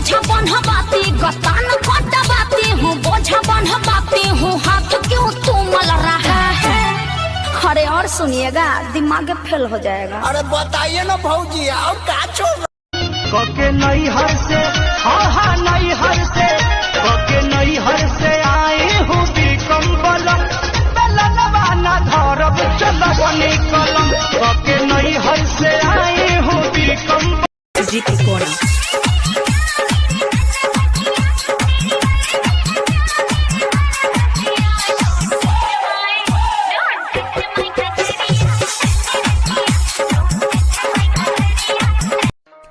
बोझा बन्हवाती गतान कटवाती हूँ बोझा बन्हवाती हूँ हाथ क्यों तू मल रहा है। अरे और सुनिएगा दिमाग फेल हो जाएगा। अरे बताइए ना भौजी और का छोड़ कके नई हर से हाँ नई हर से कके नई हर से आए हूँ बिकम बलम बेलनवाना धरब चलब निकलम कके नई हर से आए हूँ बिकम जीती कोड़ा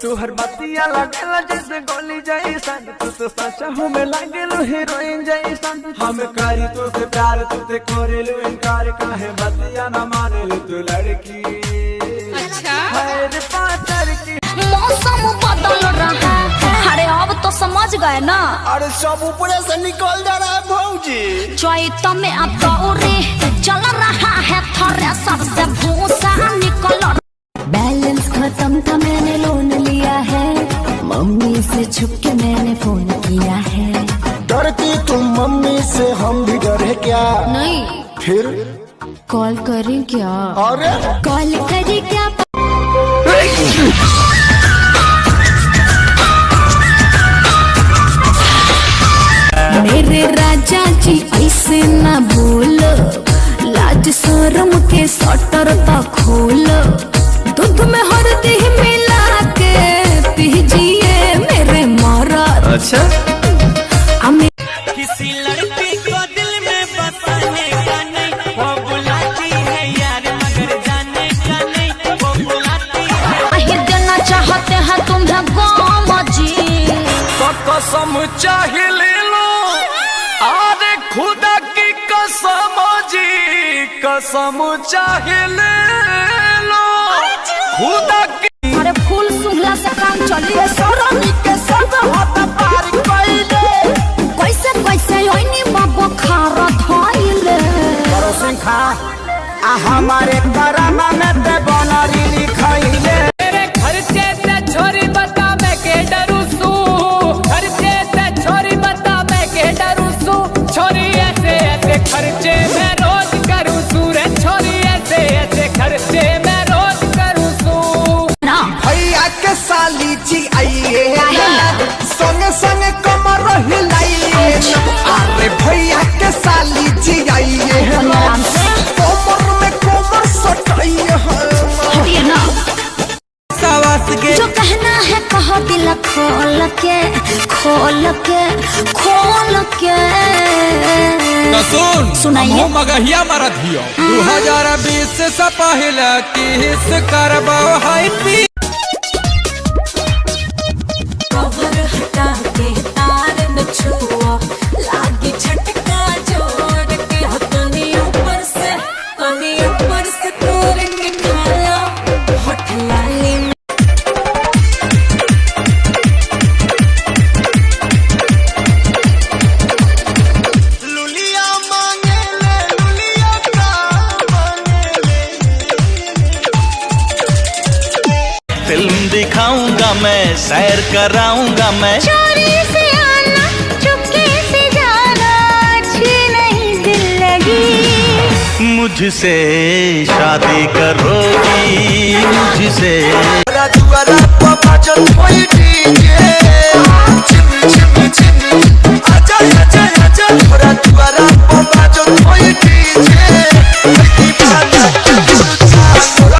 तू हर बतिया लगेला जैसे गोली जैसन तू तो सचा हूँ मैं लागेलू हीरोइन जैसन हम करी तो से प्यार तुझे करेलू इनकार काहे बतिया न मानेलू तू लड़की। अच्छा है पातर की मौसम बदल रहा है। अरे अब तो समझ गए ना। अरे सब ऊपर से निकल जा रहा है भौजी। चैत में अब दौरे चल रहा है थोड़े सबसे भूसा निकल। बैलेंस खत्म था मैंने लोन लिया है मम्मी से छुप के मैंने फोन किया है। डरती तुम मम्मी से हम भी डरे क्या। नहीं फिर कॉल करें क्या। अरे कॉल करें क्या। मेरे राजा जी ऐसे न बोलो लाज शर्म के सटर तो खोलो दूध में हल्दी मिला के पीजिए मेरे मरद। अच्छा हमें किसी लड़की को दिल में बसाने का नहीं वो बुलाती है यार मगर जाने का नहीं वो बुलाती है। देना चाहते हैं तुम्हें गम जी तो कसम चाहे ले लो अरे खुदा की कसम जी कसम चाहे ले लो खुदा की। अरे फूल सुंघला से काम चलिए सरोनी के संग हाथ पार कइले कैसे कैसे ओइनी बाबू खार धइले। करो सिंखा आ हमारे करामा में ते बनरी लिखइले। मेरे खर्चे से छोरी बता मैं के डरू सू खर्चे से छोरी बता मैं के डरू सू छोरी ऐसे ऐसे खर्चे मैं रोज करूँ सू रे छोरी ऐसे ऐसे खर्चे मैं रोज करूँ सू। भैया के साली जी आइए संग संग कमर हिलाइए। अरे भैया के साली जी आइए कमर में कमर सटाइए। हटिए ना सावास के जो कहना है कहो दिल खोल के खोल के खोल के। सुनाइए मगहिया मारा धियो 2020 से पहले किस करबाओ हाई पी कवर हटा के तार न छुआ लागी झटका जोड़ के तनी ऊपर से तोड़ के खाया होठ लाली में। लुलिया मांगे ले लुलिया का मांगे ले। फिल्म दिखाऊंगा मैं सैर कराऊंगा मैं चोरी से आना चुपके से जाना अच्छी नहीं दिल लगी। मुझसे शादी करोगी मुझसे राजू वाला पापा जो कोई डीजे